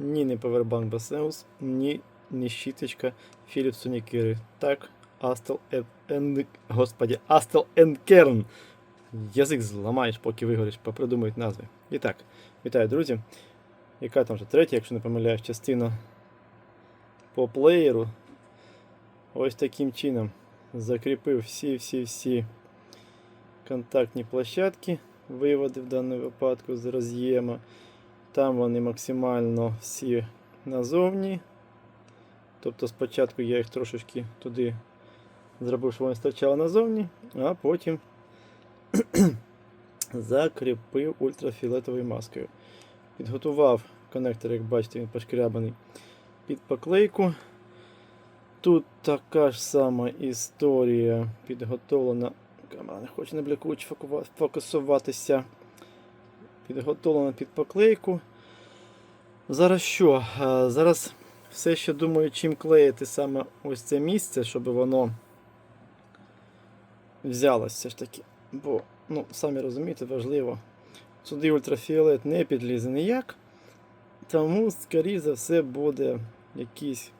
ні не Powerbank Baseus, ні щіточка Philips Unikiri. Так, Astel and Kern. Язик зламаєш, поки виговориш, попридумують назви. І так, вітаю, друзі. Яка там вже третя, якщо не помиляюсь, частина по плеєру. Ось таким чином закріпив всі контактні площадки, виводи в даному випадку з роз'єма. Там вони максимально всі назовні. Тобто спочатку я їх трошечки туди зробив, щоб вони стирчали назовні, а потім закріпив ультрафіолетовою маскою. Підготував коннектор, як бачите, він пошкрябаний під поклейку. Тут така ж сама історія підготовлена. Камера не хоче на блікуче фокусуватися. Підготовлена під поклейку. Зараз що? Зараз все ще думаю, чим клеїти саме ось це місце, щоб воно взялося все ж таки. Бо, ну, самі розумієте, важливо. Сюди ультрафіолет не підлізе ніяк. Тому, скоріше за все, буде якийсь,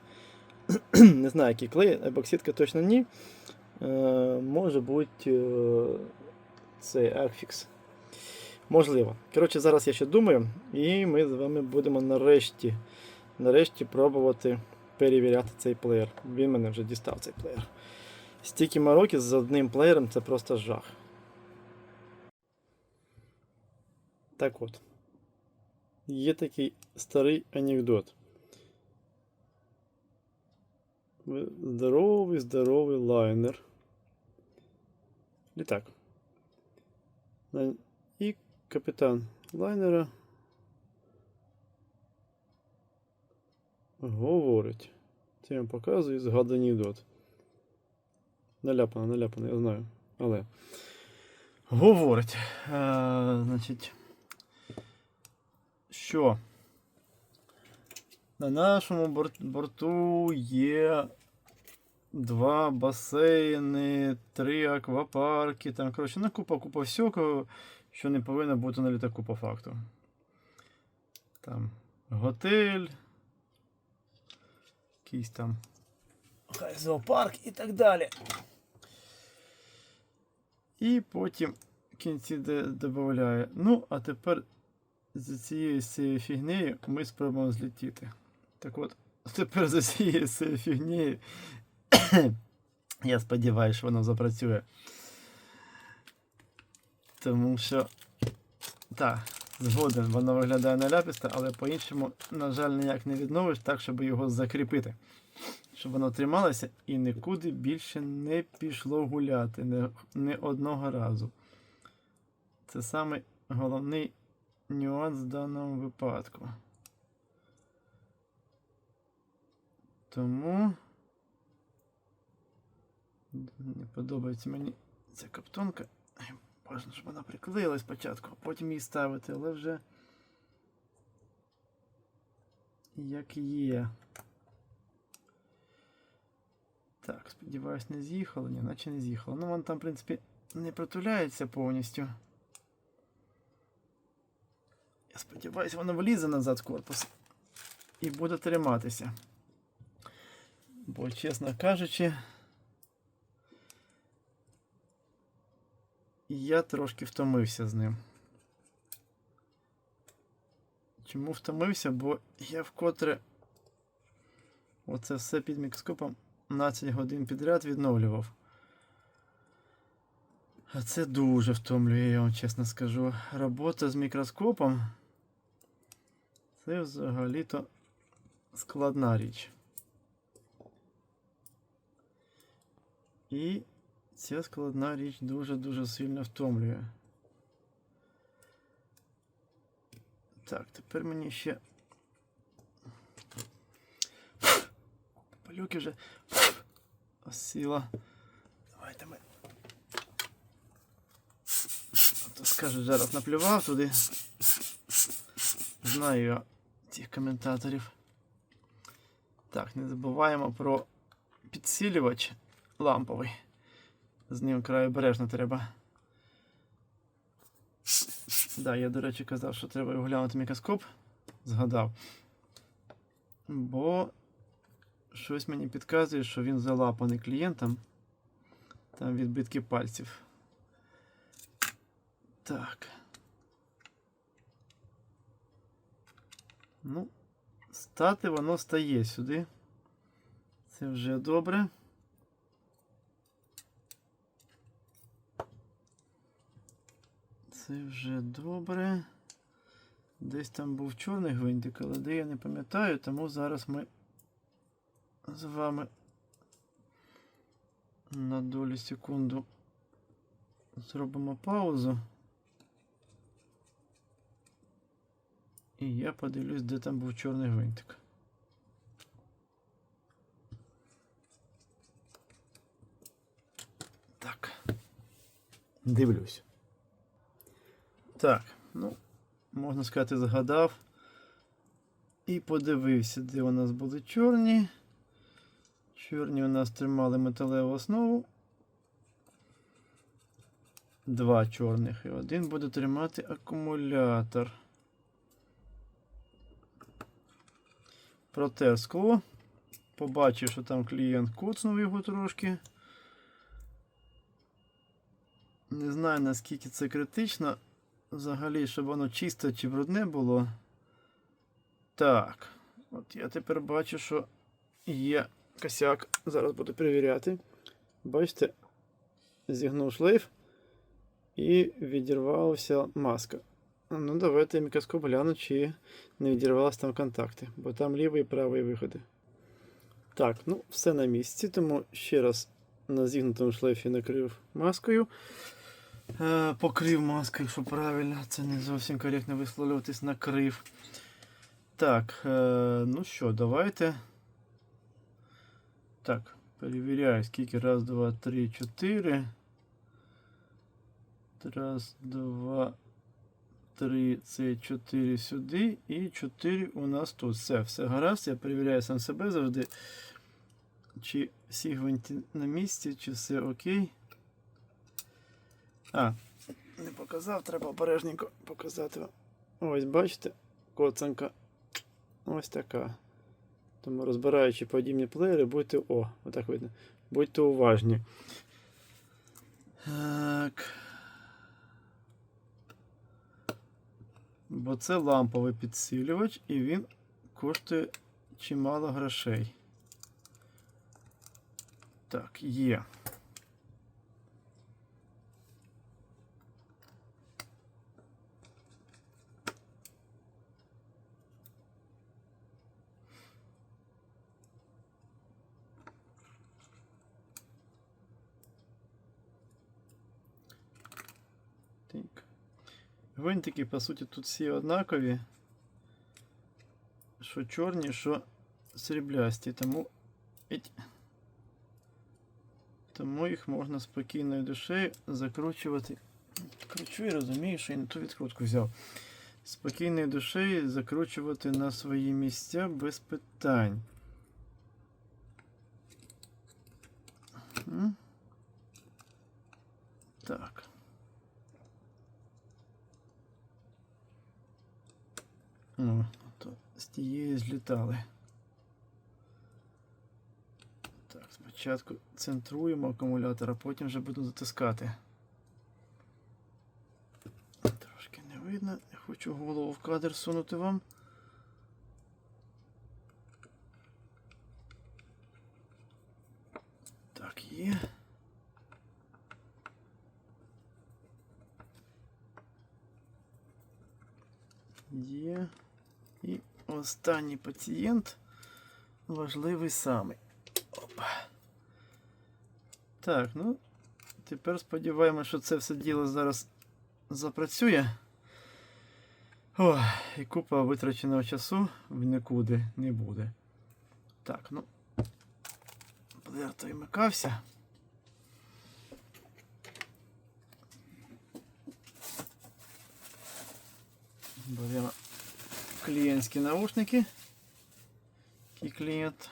не знаю, який клей, епоксидка точно ні. Може бути цей Arcfix. Можливо. Коротше, зараз я ще думаю, і ми з вами будемо нарешті пробувати перевіряти цей плеєр. Він мене вже дістав, цей плеєр. Стільки мороків з одним плеєром — це просто жах. Так от. Є такий старий анекдот. Здоровий лайнер. Літак. І капітан лайнера говорить. Це я вам показую згаданий анекдот. Наляпано, я знаю. Але говорить. Значить, що на нашому борту є 2 басейни, 3 аквапарки, там, коротше, ну, купа всього, що не повинно бути на літаку по факту. Там готель, якийсь там зоопарк і так далі. І потім в кінці додає: ну, а тепер за цією фігнею ми спробуємо злетіти. Так от, тепер за цією фігнею я сподіваюся, що воно запрацює. Тому що, так, згоден, воно виглядає наляписто, але по-іншому, на жаль, ніяк не відновиш так, щоб його закріпити. Щоб воно трималося і нікуди більше не пішло гуляти, не одного разу. Це саме головний нюанс в даному випадку. Тому не подобається мені ця каптонка. Важно, щоб вона приклеїлась спочатку, а потім її ставити, але вже як є. Так, сподіваюсь, не з'їхало. Ні, наче не з'їхало. Ну, вон там, в принципі, не протуляється повністю. Я сподіваюся, воно влізе назад в корпус і буде триматися. Бо, чесно кажучи, я трошки втомився з ним. Чому втомився? Бо я вкотре оце все під мікроскопом 12 годин підряд відновлював. А це дуже втомлює, я вам чесно скажу. Робота з мікроскопом — це взагалі-то складна річ. І ця складна річ дуже-дуже сильно втомлює. Так, тепер мені ще пилюки вже осіла. Давайте ми. То скажуть, зараз наплював туди. Знаю я цих коментаторів. Так, не забуваємо про підсилювач ламповий. З ним край обережно треба. Да, я, до речі, казав, що треба глянути мікроскоп. Згадав. бо щось мені підказує, що він залапаний клієнтом. Там відбитки пальців. Так. Ну, стати воно стає сюди. Це вже добре. Це вже добре. Десь там був чорний гвинтик, але де я не пам'ятаю, тому зараз ми з вами на долю секунду зробимо паузу. І я подивлюсь, де там був чорний гвинтик. Так. Дивлюсь. Так, ну, можна сказати, згадав. І подивився, де у нас були чорні. Чорні у нас тримали металеву основу. 2 чорних і 1 буде тримати акумулятор. Протер скло. Побачив, що там клієнт куцнув його трошки. Не знаю, наскільки це критично. Взагалі, щоб воно чисте чи брудне було. Так. От я тепер бачу, що є косяк. Зараз буду перевіряти. Бачите, зігнув шлейф і відірвалася маска. Ну, давайте мікроскоп гляну, чи не відірвалися там контакти, бо там лівий і правий виходи. Так, ну, все на місці, тому ще раз на зігнутому шлейфі накрив маскою. Покрив маскою, якщо правильно, це не зовсім коректно висловлюватись, накрив. Так, ну що, давайте. Так, перевіряю, скільки. Раз, два, три, 4. Раз, два, 3, це 4 сюди і 4 у нас тут. Все гаразд. Я перевіряю сам себе завжди, чи всі гвинти на місці, чи все окей. Не показав, треба обережненько показати вам. Ось, бачите, коцанка ось така. Тому, розбираючи подібні плеєри, будьте, отак видно, будьте уважні. Так. Бо це ламповий підсилювач і він коштує чимало грошей. Так, є. Так. Гвинтики, по суті, тут всі однакові. Що чорні, що сріблясті, тому їх можна спокійною душею закручувати. Кручу і розумію, що я не ту відкрутку взяв. Спокійною душею закручувати на свої місця без питань. Так. То з тієї злітали. Так, спочатку центруємо акумулятор, а потім вже буду затискати. Трошки не видно, я хочу голову в кадр сунути вам. Так, є. Є. І останній пацієнт, важливий самий. Опа. Так, ну, тепер сподіваємося, що це все діло зараз запрацює. І купа витраченого часу в нікуди не буде. Так, ну, плеєр той вмикався. Беремо клієнтські наушники. Який клієнт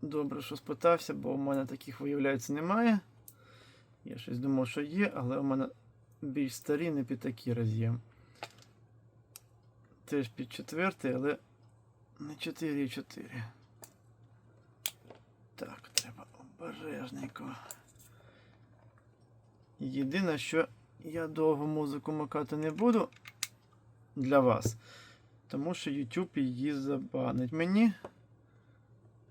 добре, що спитався, бо у мене таких, виявляється, немає. Я щось думав, що є, але у мене більш старі, не під такий роз'єм. Теж під 4, але Не 4,4. Так, треба обережненько. Єдине, що я довго музику макати не буду для вас, тому що YouTube її забанить мені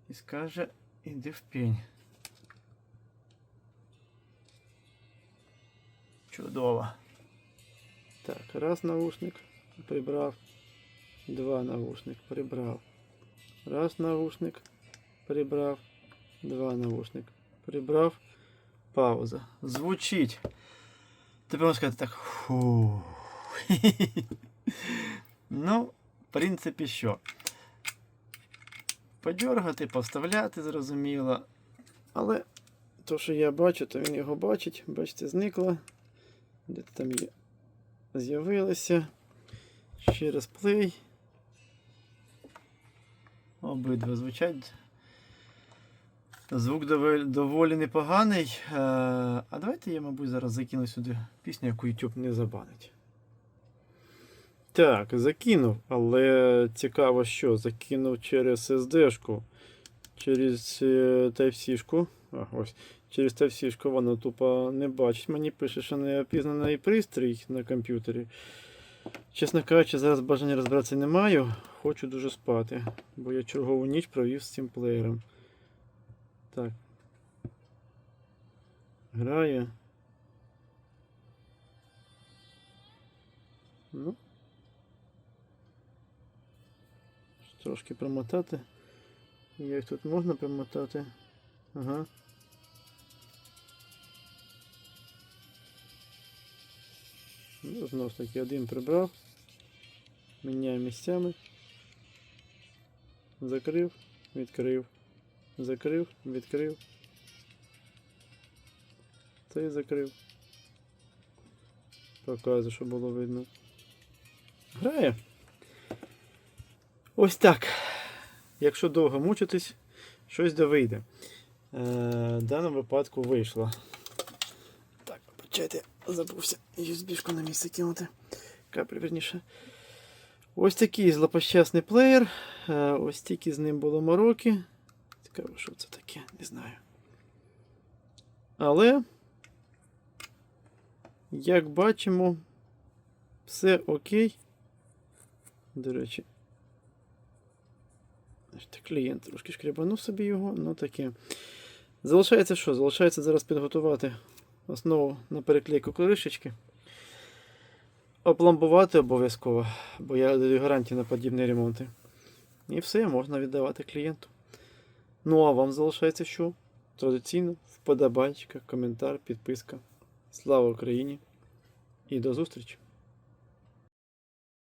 і скаже, іди в пень. Чудово. Так, раз наушник прибрав, два наушник прибрав, раз наушник прибрав, два наушник прибрав, пауза. Звучить. Тепер можна сказати так. Фу. Ну, в принципі, що? Подьоргати, поставляти, зрозуміло. Але то, що я бачу, то він його бачить. Бачите, зникло. Де там є? З'явилося. Ще раз плей. Обидва звучать. Звук доволі непоганий. А давайте я, мабуть, зараз закину сюди пісню, яку YouTube не забанить. Так, закинув, але цікаво, що закинув через SD-шку, через Type-C-шку. Ось. Через Type-C-шку вона тупо не бачить. Мені пише, що не опізнаний пристрій на комп'ютері. Чесно кажучи, зараз бажання розбиратися не маю. Хочу дуже спати, бо я чергову ніч провів з цим плеєром. Так. Грає. Ну. Трошки промотати. Як тут можна промотати? Ага. Ну, знову ж таки, один прибрав. Міняю місцями. Закрив, відкрив. Закрив, відкрив. Цей закрив. Показую, щоб було видно. Грає. Ось так. Якщо довго мучитись, щось да вийде. В даному випадку вийшло. Так, почайте, забувся USB-шку на місце кинути. Капель, верніше. Ось такий злопощасний плеєр. Ось тільки з ним було мороки. Цікаво, що це таке, не знаю. Але, як бачимо, все окей. До речі, клієнт трошки шкрябанув собі його, ну таке. Залишається що? Залишається зараз підготувати основу на переклейку кришечки. Опломбувати обов'язково, бо я даю гарантію на подібні ремонти. І все, можна віддавати клієнту. Ну а вам залишається що? Традиційно, вподобайка, коментар, підписка. Слава Україні і до зустрічі!